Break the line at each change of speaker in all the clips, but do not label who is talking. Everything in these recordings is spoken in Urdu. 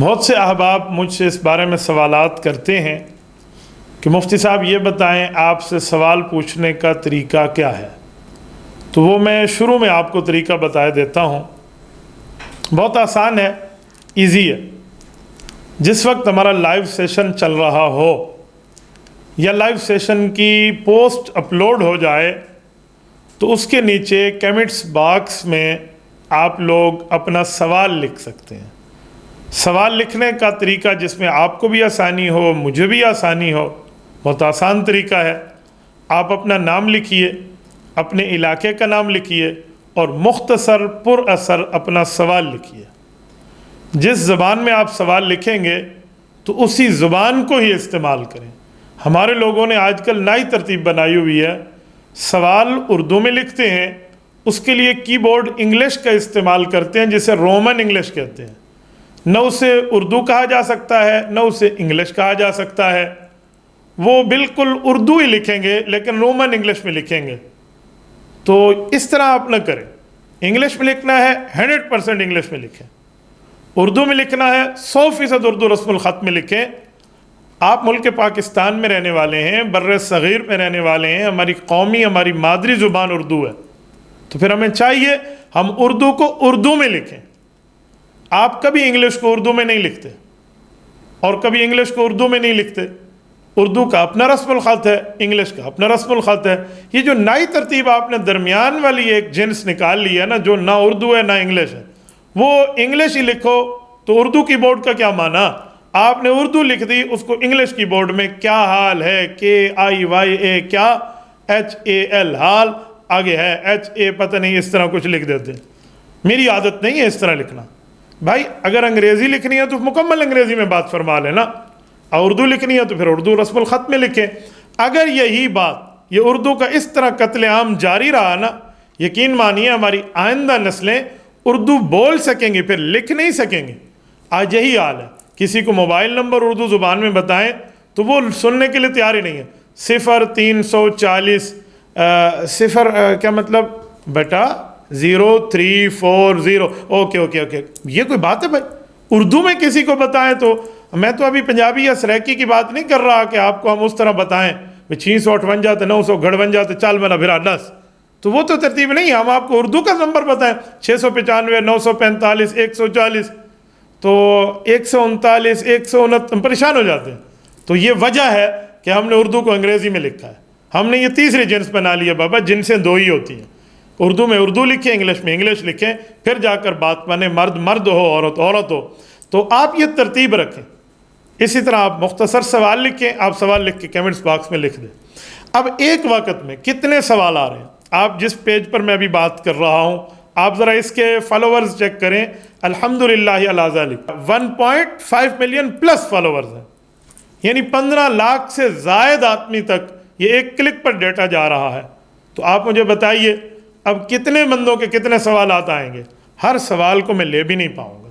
بہت سے احباب مجھ سے اس بارے میں سوالات کرتے ہیں کہ مفتی صاحب یہ بتائیں آپ سے سوال پوچھنے کا طریقہ کیا ہے. تو وہ میں شروع میں آپ کو طریقہ بتا دیتا ہوں. بہت آسان ہے، ایزی ہے. جس وقت ہمارا لائیو سیشن چل رہا ہو یا لائیو سیشن کی پوسٹ اپلوڈ ہو جائے تو اس کے نیچے کمنٹس باکس میں آپ لوگ اپنا سوال لکھ سکتے ہیں. سوال لکھنے کا طریقہ جس میں آپ کو بھی آسانی ہو، مجھے بھی آسانی ہو، بہت آسان طریقہ ہے. آپ اپنا نام لکھیے، اپنے علاقے کا نام لکھیے اور مختصر پر اثر اپنا سوال لکھیے. جس زبان میں آپ سوال لکھیں گے تو اسی زبان کو ہی استعمال کریں. ہمارے لوگوں نے آج کل نئی ترتیب بنائی ہوئی ہے، سوال اردو میں لکھتے ہیں، اس کے لیے کی بورڈ انگلش کا استعمال کرتے ہیں جسے رومن انگلش کہتے ہیں. نہ اسے اردو کہا جا سکتا ہے نہ اسے انگلش کہا جا سکتا ہے. وہ بالکل اردو ہی لکھیں گے لیکن رومن انگلش میں لکھیں گے. تو اس طرح آپ نہ کریں. انگلش میں لکھنا ہے 100% انگلش میں لکھیں. اردو میں لکھنا ہے 100% اردو رسم الخط میں لکھیں. آپ ملک پاکستان میں رہنے والے ہیں، بر صغیر میں رہنے والے ہیں، ہماری قومی ہماری مادری زبان اردو ہے، تو پھر ہمیں چاہیے ہم اردو کو اردو میں لکھیں. آپ کبھی انگلش کو اردو میں نہیں لکھتے اور کبھی انگلش کو اردو میں نہیں لکھتے. اردو کا اپنا رسم الخط ہے، انگلش کا اپنا رسم الخط ہے. یہ جو نئی ترتیب آپ نے درمیان والی ایک جنس نکال لی ہے نا، جو نہ اردو ہے نہ انگلش ہے، وہ انگلش ہی لکھو تو اردو کی بورڈ کا کیا معنی؟ آپ نے اردو لکھ دی، اس کو انگلش کی بورڈ میں کیا حال ہے، KIYA کیا، HAL حال، آگے ہے HA پتہ نہیں، اس طرح کچھ لکھ دیتے. میری عادت نہیں ہے اس طرح لکھنا. بھائی اگر انگریزی لکھنی ہے تو مکمل انگریزی میں بات فرما لینا، اور اردو لکھنی ہے تو پھر اردو رسم الخط میں لکھیں. اگر یہی بات یہ اردو کا اس طرح قتل عام جاری رہا نا، یقین مانیے ہماری آئندہ نسلیں اردو بول سکیں گی، پھر لکھ نہیں سکیں گے. آج یہی حال ہے. کسی کو موبائل نمبر اردو زبان میں بتائیں تو وہ سننے کے لیے تیار ہی نہیں ہے. 0340 کیا مطلب بیٹا 0340. اوکے یہ کوئی بات ہے بھائی؟ اردو میں کسی کو بتائیں تو میں تو ابھی پنجابی یا سریکی کی بات نہیں کر رہا کہ آپ کو ہم اس طرح بتائیں 658 958 چال منا بھرا 10. تو وہ تو ترتیب نہیں ہے. ہم آپ کو اردو کا نمبر بتائیں 695 945 140 تو 139 169 پریشان ہو جاتے ہیں. تو یہ وجہ ہے کہ ہم نے اردو کو انگریزی میں لکھا ہے. ہم نے یہ تیسری جنس بنا لی ہے بابا. جنسیں دو ہی ہوتی ہیں، اردو میں اردو لکھیں، انگلش میں انگلش لکھیں، پھر جا کر بات بنے. مرد مرد ہو، عورت عورت ہو. تو آپ یہ ترتیب رکھیں. اسی طرح آپ مختصر سوال لکھیں. آپ سوال لکھ کے کمنٹس باکس میں لکھ دیں. اب ایک وقت میں کتنے سوال آ رہے ہیں؟ آپ جس پیج پر میں ابھی بات کر رہا ہوں، آپ ذرا اس کے فالوورز چیک کریں. الحمدللہ علی ذالک 1.5 ملین پلس فالوورز ہیں، یعنی 15 لاکھ سے زائد آدمی تک یہ ایک کلک پر ڈیٹا جا رہا ہے. تو آپ مجھے بتائیے اب کتنے بندوں کے کتنے سوالات آئیں گے؟ ہر سوال کو میں لے بھی نہیں پاؤں گا.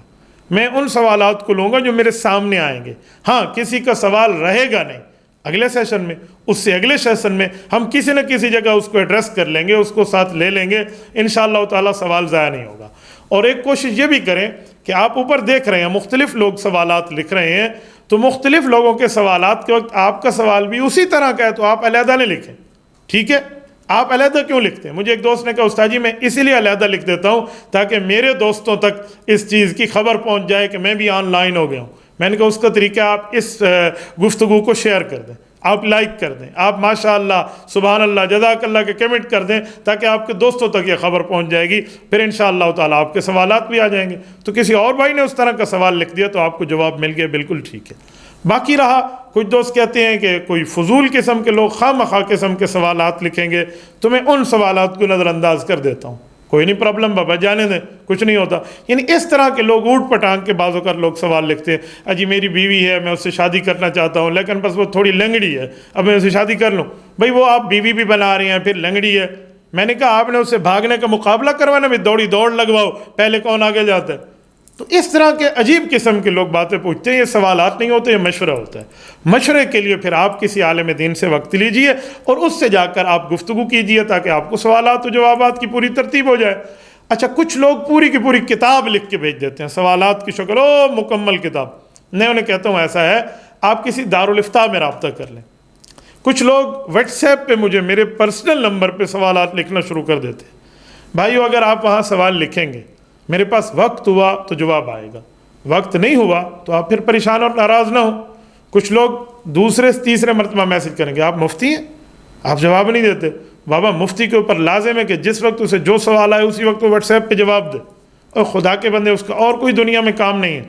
میں ان سوالات کو لوں گا جو میرے سامنے آئیں گے. ہاں کسی کا سوال رہے گا نہیں، اگلے سیشن میں، اس سے اگلے سیشن میں ہم کسی نہ کسی جگہ اس کو ایڈریس کر لیں گے، اس کو ساتھ لے لیں گے. انشاءاللہ تعالیٰ سوال ضائع نہیں ہوگا. اور ایک کوشش یہ بھی کریں کہ آپ اوپر دیکھ رہے ہیں مختلف لوگ سوالات لکھ رہے ہیں، تو مختلف لوگوں کے سوالات کے وقت آپ کا سوال بھی اسی طرح کا ہے تو آپ علیحدہ نہیں لکھیں. ٹھیک ہے؟ آپ علیحدہ کیوں لکھتے ہیں؟ مجھے ایک دوست نے کہا استاد جی میں اسی لیے علیحدہ لکھ دیتا ہوں تاکہ میرے دوستوں تک اس چیز کی خبر پہنچ جائے کہ میں بھی آن لائن ہو گیا ہوں. میں نے کہا اس کا طریقہ آپ اس گفتگو کو شیئر کر دیں، آپ لائک کر دیں، آپ ماشاءاللہ سبحان اللہ جزاک اللہ کے کمنٹ کر دیں تاکہ آپ کے دوستوں تک یہ خبر پہنچ جائے گی. پھر انشاءاللہ تعالیٰ آپ کے سوالات بھی آ جائیں گے. تو کسی اور بھائی نے اس طرح کا سوال لکھ دیا تو آپ کو جواب مل گیا، بالکل ٹھیک ہے. باقی رہا کچھ دوست کہتے ہیں کہ کوئی فضول قسم کے لوگ خواہ مخواہ قسم کے سوالات لکھیں گے تو میں ان سوالات کو نظر انداز کر دیتا ہوں. کوئی نہیں پرابلم بابا، جانے دیں، کچھ نہیں ہوتا. یعنی اس طرح کے لوگ اوٹ پٹانگ کے بعض اوقات لوگ سوال لکھتے ہیں. اجی میری بیوی ہے، میں اس سے شادی کرنا چاہتا ہوں لیکن بس وہ تھوڑی لنگڑی ہے، اب میں اسے شادی کر لوں. بھائی وہ آپ بیوی بھی بنا رہے ہیں پھر لنگڑی ہے. میں نے کہا آپ نے اس سے بھاگنے کا مقابلہ کروانا، بھی دوڑ لگواؤ، پہلے کون آگے جاتا ہے. تو اس طرح کے عجیب قسم کے لوگ باتیں پوچھتے ہیں. یہ سوالات نہیں ہوتے، یہ مشورہ ہوتا ہے. مشورے کے لیے پھر آپ کسی عالم دین سے وقت لیجئے اور اس سے جا کر آپ گفتگو کیجئے تاکہ آپ کو سوالات و جوابات کی پوری ترتیب ہو جائے. اچھا کچھ لوگ پوری کی پوری کتاب لکھ کے بھیج دیتے ہیں سوالات کی شکل، مکمل کتاب. میں انہیں کہتا ہوں ایسا ہے آپ کسی دارالافتاء میں رابطہ کر لیں. کچھ لوگ واٹس ایپ پہ مجھے میرے پرسنل نمبر پہ سوالات لکھنا شروع کر دیتے ہیں. بھائیو اگر آپ وہاں سوال لکھیں گے، میرے پاس وقت ہوا تو جواب آئے گا، وقت نہیں ہوا تو آپ پھر پریشان اور ناراض نہ ہوں. کچھ لوگ دوسرے تیسرے مرتبہ میسج کریں گے آپ مفتی ہیں، آپ جواب نہیں دیتے. بابا مفتی کے اوپر لازم ہے کہ جس وقت اسے جو سوال آئے اسی وقت وہ واٹس ایپ پہ جواب دے. اور خدا کے بندے اس کا اور کوئی دنیا میں کام نہیں ہے.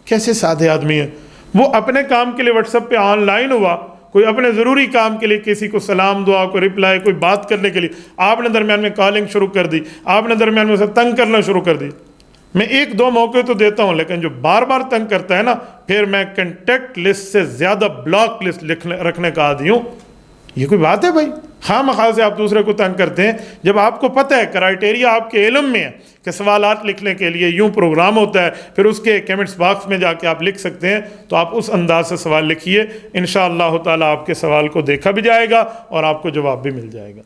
کیسے سادے آدمی ہیں. وہ اپنے کام کے لیے واٹس ایپ پہ آن لائن ہوا، کوئی اپنے ضروری کام کے لیے کسی کو سلام دعا کوئی رپلائی کوئی بات کرنے کے لیے، آپ نے درمیان میں کالنگ شروع کر دی، آپ نے درمیان میں اسے تنگ کرنا شروع کر دی. میں ایک دو موقع تو دیتا ہوں، لیکن جو بار بار تنگ کرتا ہے نا، پھر میں کنٹیکٹ لسٹ سے زیادہ بلاک لسٹ رکھنے کا عادی ہوں. یہ کوئی بات ہے بھائی؟ خواہ مخواہ سے آپ دوسرے کو تنگ کرتے ہیں جب آپ کو پتہ ہے کرائٹیریا آپ کے علم میں ہے کہ سوالات لکھنے کے لیے یوں پروگرام ہوتا ہے، پھر اس کے کمنٹس باکس میں جا کے آپ لکھ سکتے ہیں. تو آپ اس انداز سے سوال لکھیے، انشاءاللہ تعالی آپ کے سوال کو دیکھا بھی جائے گا اور آپ کو جواب بھی مل جائے گا.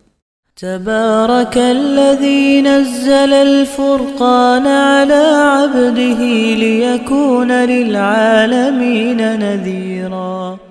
تبارك الذي نزل الفرقان على عبده ليكون للعالمين نذيرا.